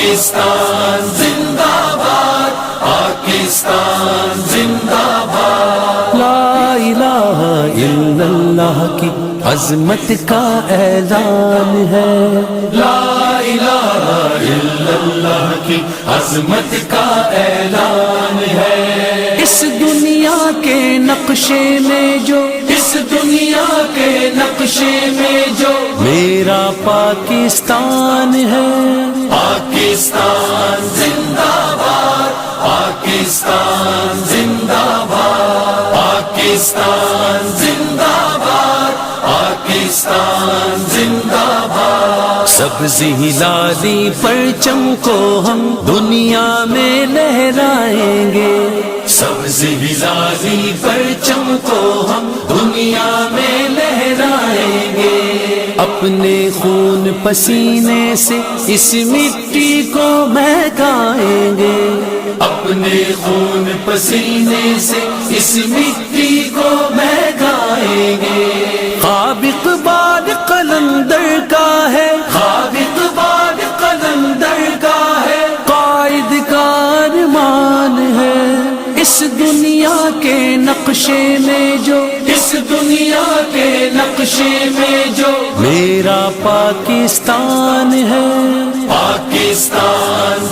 پاکستان زندہ باد، پاکستان زندہ باد۔ لا الہ الا اللہ کی عظمت کا اعلان ہے، لا الہ الا اللہ کی عظمت کا اعلان ہے۔ اس دنیا کے نقشے میں جو، اس دنیا کے نقشے میں جو میرا پاکستان ہے، پاکستان زندہ باد، پاکستان زندہ باد، پاکستان زندہ باد، پاکستان زندہ باد۔ سبزی لالی پرچم کو ہم دنیا میں لہرائیں گے، سبزی لالی پرچم کو ہم دنیا میں لہرائیں گے۔ اپنے خون پسینے سے اس مٹی کو مہکائیں گے، اپنے خون پسینے سے اس مٹی کو مہکائیں گے۔ خواب اقبال قلندر کا ہے، خواب اقبال قلندر کا ہے، قائد کا ارمان ہے۔ اس دنیا کے نقشے میں جو، اس دنیا کے نقشے میں جو میرا پاکستان ہے، پاکستان